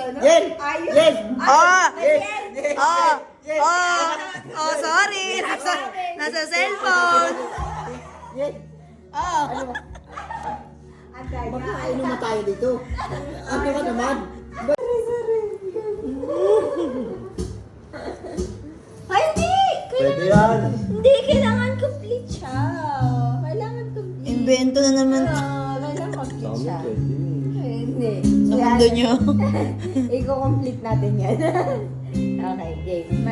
Yen! Yen! Oh! Yen! Oh! Oh! Oh, sorry! Nasa cellphone! Yen! Oh! Magkakainom na tayo dito. Ano ka naman? Ay, hindi! Pwede yan. Hindi, kailangan complete siya. Kailangan complete. Invento na naman. Kailangan complete siya. Hindi. Sa mundo nyo. I-complete natin yan. Okay, game.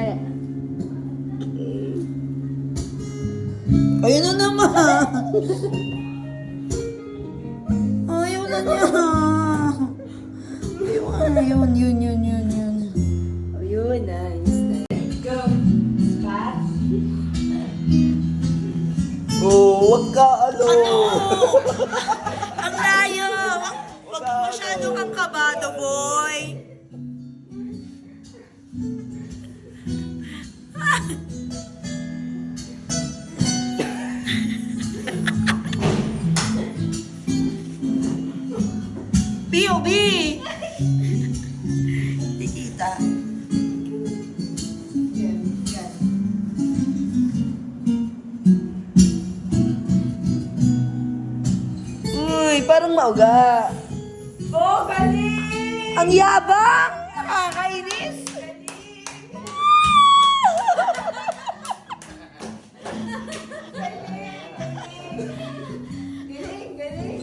Ayun na naman! Ayaw na niya! Yun. Oh, yun. Nice. Go. Spot. Oh, wag ka, ano? Ang layo! Wag masyado kang kabado, boy! POV! Hindi kita. Uy, parang mauga. Oh, galing! Ang yabang! Nakakainis! Galing.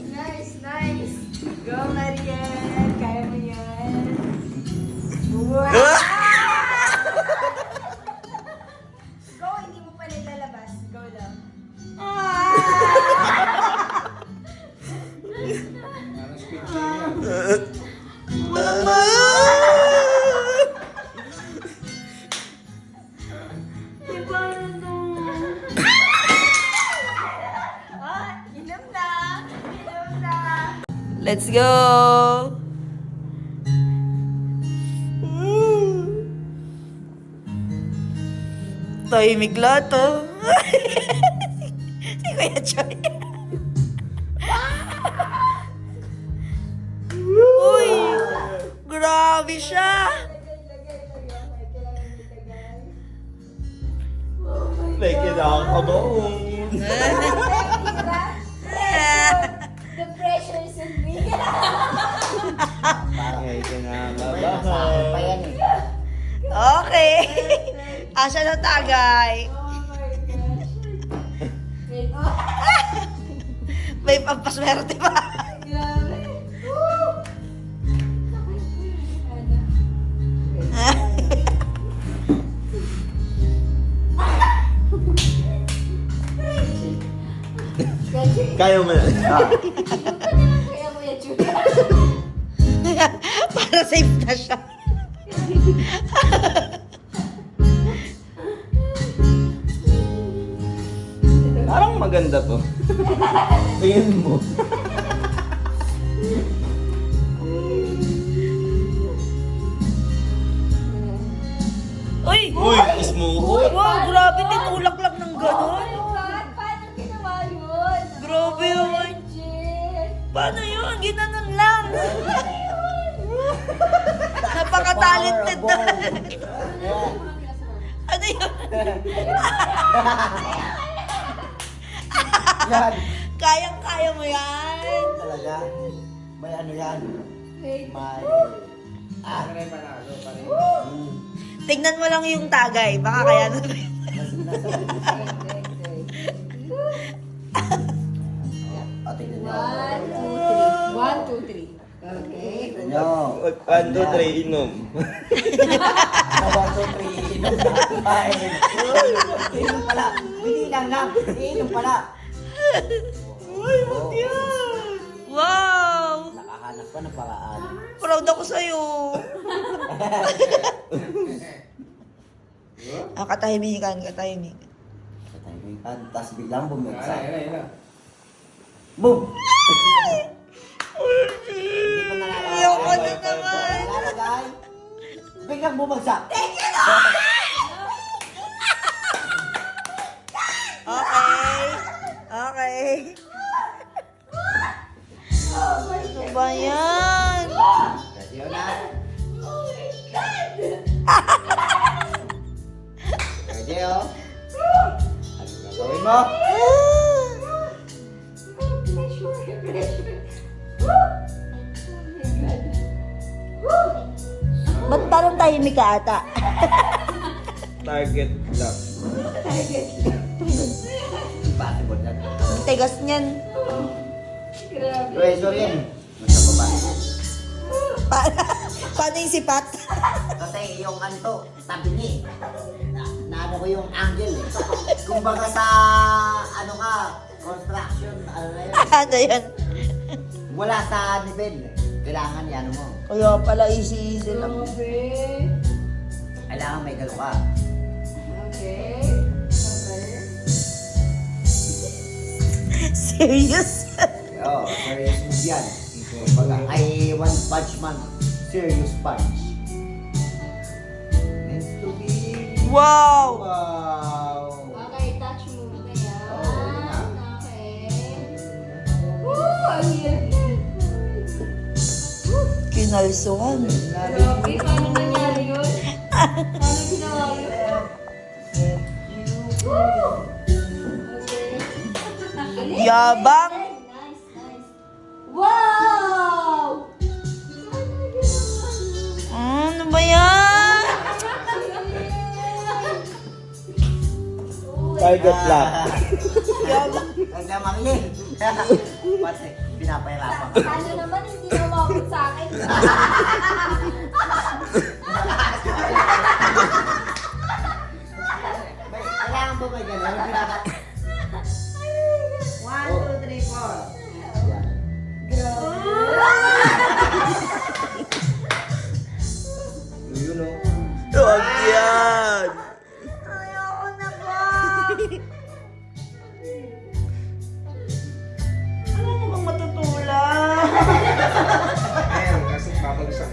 Nice. Go, Marian. Kaya mo yan. Wow! Go, hindi mo pa nilalabas. Go lang. Walang ma... Inom na. Let's go! Tahimik lahat, oh. Si Kuya Choy. Uy! Grabe siya! May kinakabaon. The pressure is on me. May kinakabahan. Pa yan eh. Okay. Asa na tagay? Oh my gosh. Wait, May pampaswerte pa. grabe. Woo! Kaya mo na. Kaya mo yan, Julia. Para safe na siya. Parang maganda to. Tingin mo. Uy! Uy, smooth. Wow, grabe. Tinulak lang ng Oh ganon. my God, paano ginawa yun? Grabe yun. Legit. Paano yun? Ginanon lang. Napaka-talented na. Ano yun? Yan. Kayang-kaya mo yan. Talaga. May ano yan. Wait. May... Ah. Tignan mo lang yung tagay. Baka kaya na. O, tingnan nyo. 1, 2, 3. Okay. Tingnan nyo. 1, 2, 3, inom. 1, 2, 3, inom na. Kain. Inom pala. Hindi lang. Inom pala. Uy, wag yan. Wow! Nakahanap pa ng paraan. Proud ako sa'yo. Katahimikan. Sa timing kan, tapos biglang bumagsak. Boom! Hindi pa nalalagay. Ayoko na naman. Nalalagay. Biglang bumagsak. Okay. Ano ba yan? Kasi yun na. Ba't parang tahimik ka ata? Target lock. Impossible yan. Ang tigas niyan. Pressure yan. Nasa baba. Paano yung sipat? Kasi yung anto, sabi niya eh. Naano ko yung angle eh. Kumbaga sa, ano ka, construction, ano na yun. Ano yun? Wala sa nivel eh. Kailangan yan mo. Kaya pala easy lang. Kailangan may galo ka. Serious? Oo, serious move yan. Kumbaga, ay one punch man. Serious punch. Meant to be. Wow! Wow! Okay, touch move na yan. Oo, yun na. Okay. Woo! Ang hirap yan. Kinalsuhan. Grabe, paano nangyari yun? Paano ginawa yun? Woo! Okay. Yabang! Nice, nice. Wow! Ano ba yan? Target lock. Yabang. Nagdamakilin. Pati, pinapahirapan ka. Ano naman, hindi na umabot sa akin. Kailangan ba may gano'n? Yung pinaka... 1, 2, 3, 4. Yun o. Huwag yan! Ayoko na ba? Ano namang matutulak? Meron kasi babagsak.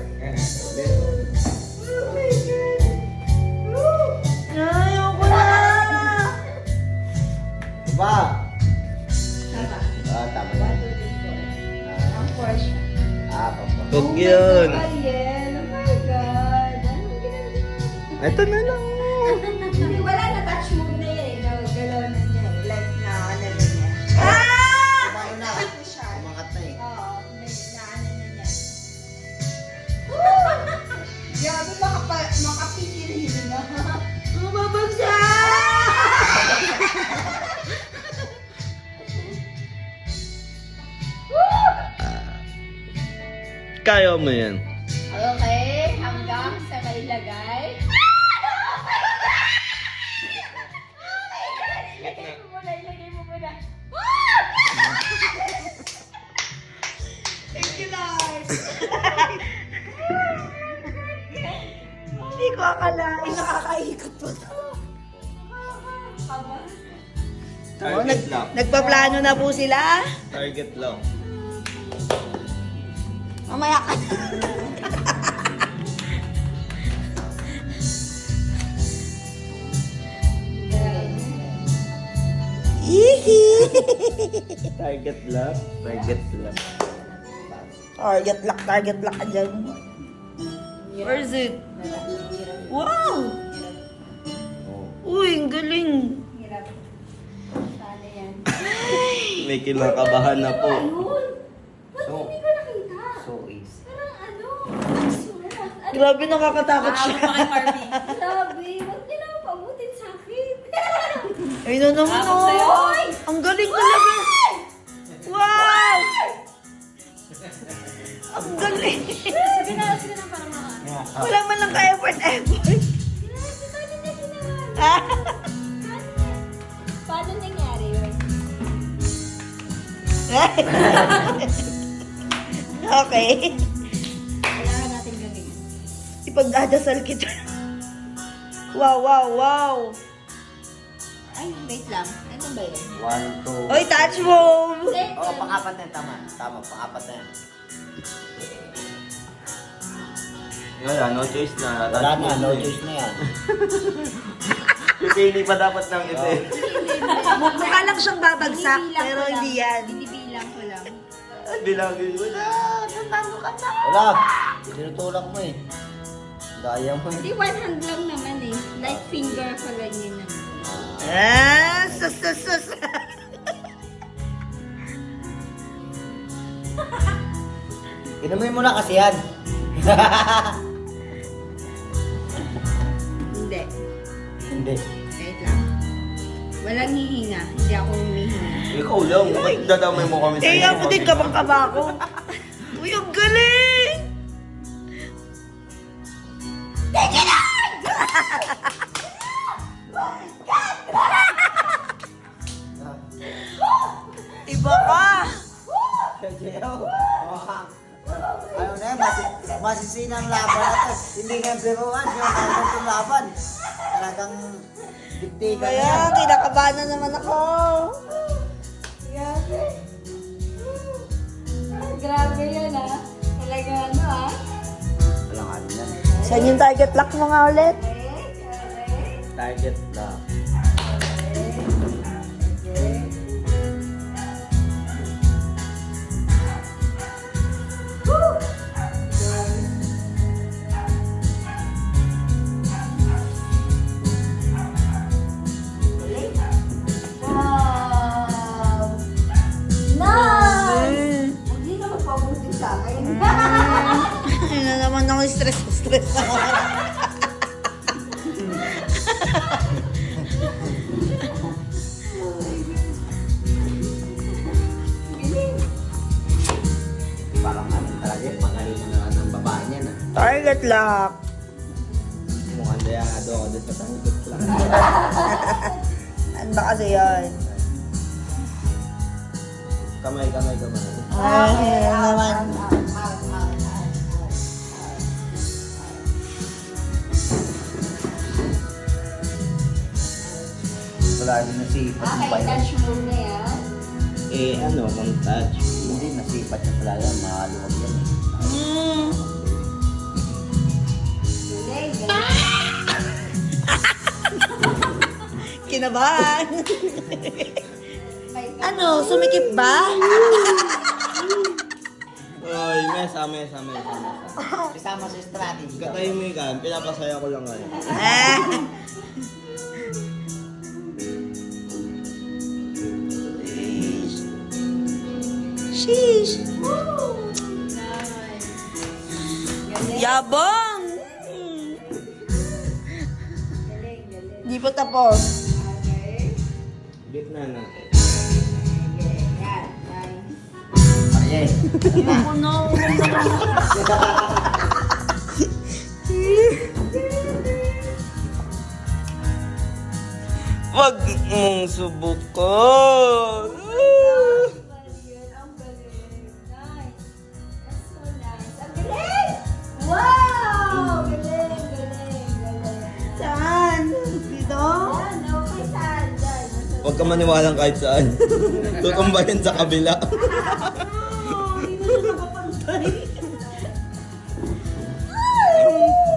Ayoko na! Diba? Tama. Tama. 1, 2, 3, 4. Ang Porsche. Papa. Huwag yan! Ariel, oh my God. Anong ginagawa? Ito na lang. Hindi, wala na touch move na yan eh. Nagalaw na niya eh. Like na ano na niya. Kumano na. Ito siya. Kumangat na eh. Oo, may naano na niya. Grabe, makapigil yun na. Kaya mo yan. Okay, hanggang sa may lagay. Ilagay mo muna, ilagay mo muna. Thank you, Lord. Hindi ko akalain nakakaikot po to. Target lock. Nagpaplano na po sila. Target lock. Mamaya ka. Ihi. Target lock. Target lock. Target lock ka dyan. Where is it? Wow! Uy, ang galing. Hirap. Sana yan. May kinakabahan na po. Ayun! Ba't So, hindi ko nakita? So easy. Parang ano? Sulat. Ano? Grabe nakakatakot siya. Grabe, huwag niyo naman pabutin sa akin. Ay, no naman oh. Ang galing talaga. Wow! Ang galing. Sige na parang mga. Wala man lang ka-effort. Grabe, paano niya ginawa? Paano nangyari yun? Okay. Kailangan natin gawin. Ipagdadasal kita. Wow, wow, wow. Ay, wait lang. Ano ba yun? 1, 2. Oy, touch move. Oh, pang-apat na yan. Tama. Tama, pang-apat na yan. Wala, no choice na. Wala na, no choice na yan. Pipili pa dapat ng isa. Mukha lang siyang babagsak, Binibilang pero ko lang. hindi yan. Binibilang ko lang. Bilangin mo na. Natalo ka na. Wala. Tinutulak mo eh. Daya mo Hindi, eh. one hand lang naman eh. Like finger ko lang yun naman. Sus. Inumin mo na kasi yan. Hindi. Wait lang. Walang hihinga. Hindi ako humihinga. Ikaw lang, bakit dadamay mo kami sa Eh, ako din kabang-kaba ako. Uy, ang galing! Iba ka! Ano na yan, masisinang laban na to. Hindi nga biruan, yung itong laban. Talagang diktikan na Kaya, yan. kinakabahan na naman ako. Grabe. Grabe yan ah. Talaga ano ah. Walang ano yan. Saan yung target lock mo nga ulit? Target na. Wow! Nice! Hindi na magpabuti sa akin. Ayun na naman ako stress ako. Parang ano talaga, magaling na naman ng babae niyan ah. Target lock. Mukhang dayado ako dito sa target lang. Ano ba kasi yan? Kamay. Ay, ayun naman. Wala rin nasipat mo pa Okay, yun. touch muna yan. Eh, ano, kung touch. Hindi, nasipat niya pala yan. Makaluwag yan eh. Mm. Galing, galing. Kinabahan. Ano, sumikip ba? Ay, mesa. Kasama sa strategy. Katahimikan, pinapasaya ko lang ngayon. Ah. Sheesh. Yabang! Galing, galing. Di pa tapos. Okay. Bit na natin. Yan, nice. Ayan. Ayoko na. Wag mong subukan! Yun, ang galing. Nice. That's so nice. Ang galing! Wow! Galing, galing, galing. Saan? Dito? Yan, okay, saan? Dyan. Huwag ka maniwalang kahit saan. Tutumbayin sa kabila. Oh, hindi na siya nakapantay.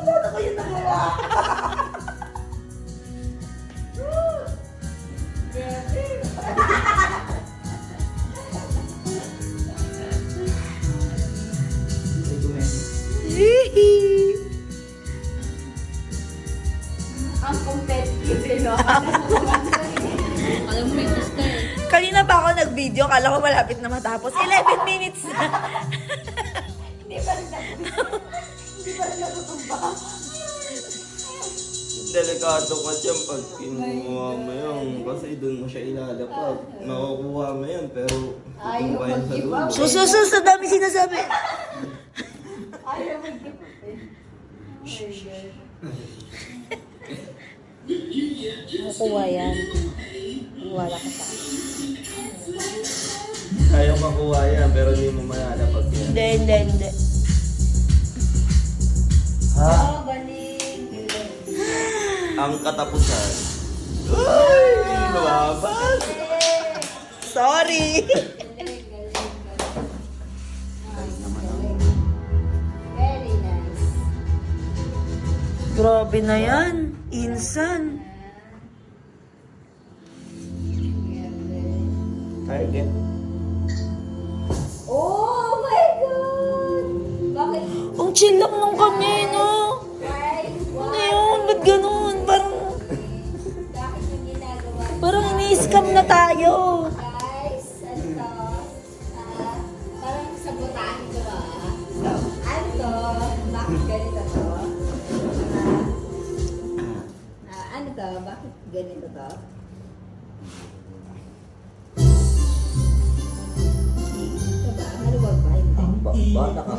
Paano ko yun nagawa? Ang competitive, no? Alam mo, may gusto eh. Kanina pa ako nag-video, kala ko malapit na matapos. 11 minutes na. Hindi pa rin natutumba. Delikado ka dyan pag kinuha mo yun. Kasi doon mo siya ilalapag. Makukuha mo yun, pero Ayaw tutumbayin sa mag-give dulo. up. Sususus, sa dami sinasabi. Ayaw mag-give up eh. Oh my God. Makuha yan. Wala ka sa akin. Ayaw makuha yan, pero hindi mo malalapag yan. Hindi. Oh, galing. Galing. Ang katapusan. Ay! Lumabas! Sorry. Galing, galing, galing. Galing. Very nice. Grabe na yan. Insan. Target. Oh my God! Bakit? Ang chill lang nung kanya, no? Why? Ano yun? Ba't ganun? Bakit yung ginagawa? Parang ini-scam na tayo. Guys, ano to? Parang sabotahe to Ano to? Bakit ganito to? Ano to? Bakit ganito to. Diba? Maluwag ba? Hindi. Bata ka.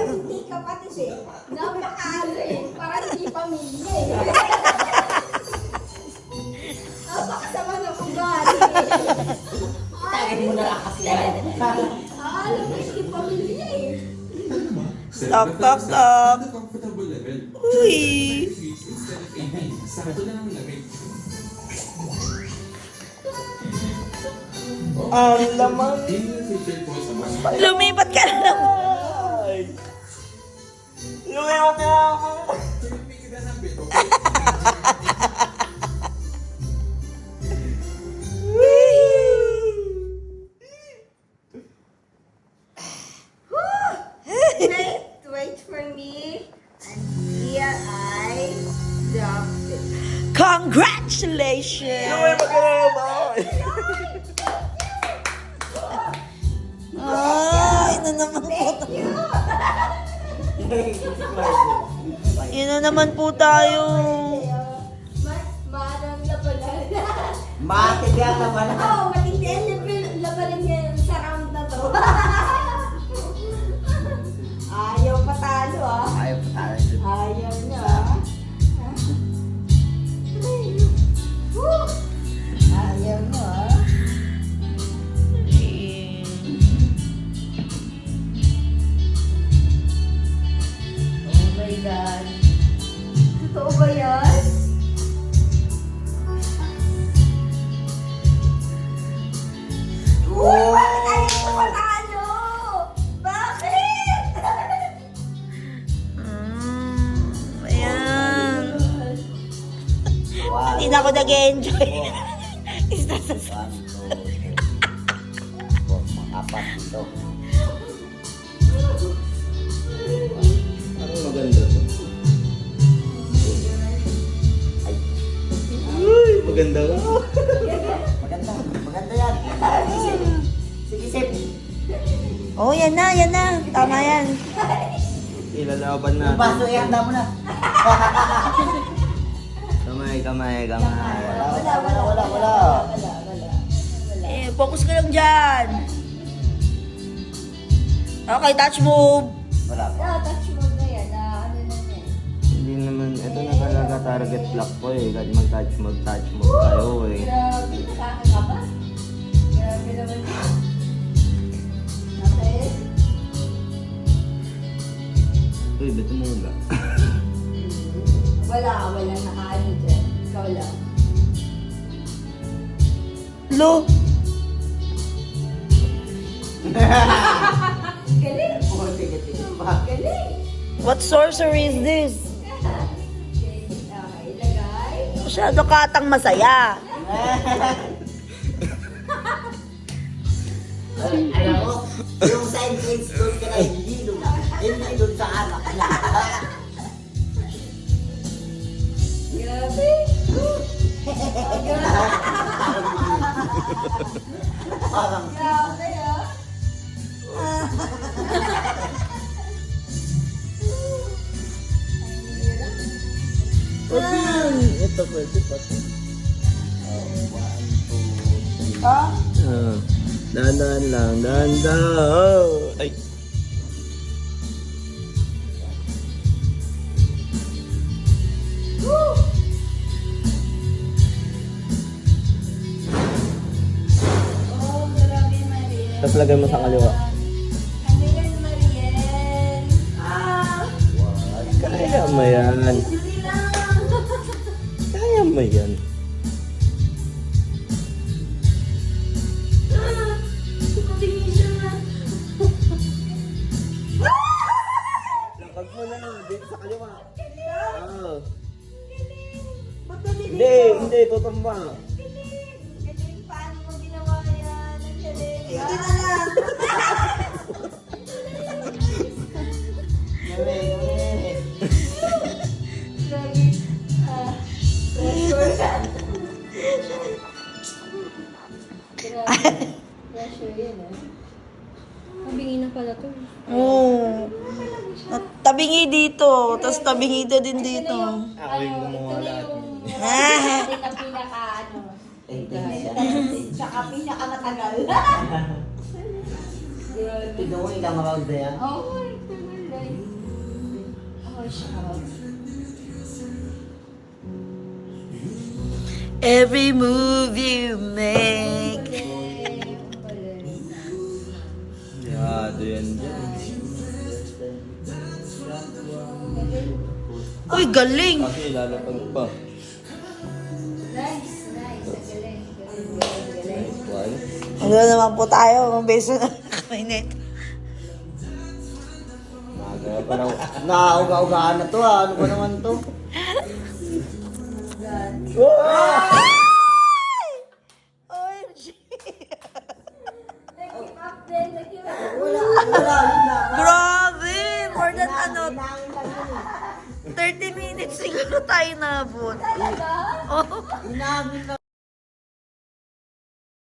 Hindi kapatid eh. Napakaano eh. Parang hindi pamilya eh. Napakasama ng ugali eh. Tagin mo na lang kasi. Alam mo, hindi pamilya eh. Tok, tok, tok. Uy. Ang laman. Lumipat ka na naman. Lumipat na ako. Wait for me. And here I dropped it. Congratulations! Lumipat ka na naman. Ay, na naman po. Yun na naman po tayo. Marang labanan. Matibiyang naman. Oo, matindi ang labanan niya sa round na to. Ayaw patalo ah. Ayaw pa tayo. Ayaw niya ah. Woo! Ayaw niya ah. Oh my God. Totoo ba yan? Oh! Ayaw ko patalo! Bakit? Ayan. One, Hindi na ako nag-enjoy. Isa sa one, two, three, four, apat dito. Parang maganda to. Ay, Uy, maganda ka. maganda. Maganda yan. Sige, sip. Oh, yan na, yan na. Tama yan. Ilalaban Yung natin. baso, ihanda mo na. Kamay, kamay, kamay. Wala. Eh, focus ka lang dyan. Okay, touch move. Wala pa. Touch mo na yan. Ano na yan? Hindi naman, ito na talaga target lock ko eh. Kahit mag-touch mode tayo eh. Grabe, nakaka ka ba? Grabe naman yun. Okay. Uy, ba't mo ba? Wala nakaano dyan. Ikaw lang. Lo. Galing! Oh, sige. Pa. Galing! What sorcery is this? Okay, ilagay. Masyado katang masaya. Alam mo, yung sa entrance doon ka na hindi doon sa anak niya. Grabe! Parang, Grabe ah! Pwede yan. Ito pwede pa to. Dahan-dahan lang, dahan-dahan. Ay. Oh, grabe Mariel. Tapos lagay mo sa kaliwa. Ano yan Mariel? Ah! Kaya mo yan. Hindi lang! Kaya mo yan. Tumingin siya na. Lakad mo na. Dito sa kaliwa. Ah. Ba't nalilito? Hindi, tutumba. Galing, paano mo ginawa yan? Ang galing. Hindi na lang. Grabe. Pressure. Grabe. Pressure yan ah. Mabingi na pala to. Oh. Talaga siya. Tabingi dito. Tapos tabingi din dito. Ako yung gumawa lahat. Ito ang pinaka ano. Tsaka Pinaka matagal. Pinuwi ka mawag na yan. Oh, tagal. Oh, shout. Every move you make. Yado yan dyan. Uy, galing. Kasi lalapag pa. Nice. Galing. Why? Ano naman po tayo? Ang beso na kainit. Nauga-ugaan na to ah. Ano ba naman to? OMG. Nag-give up. Wala, yun na. Grabe! More than ano, Hinangin lang yun eh. 30 minutes siguro tayo nabot. Talaga? Oh. Hinangin lang.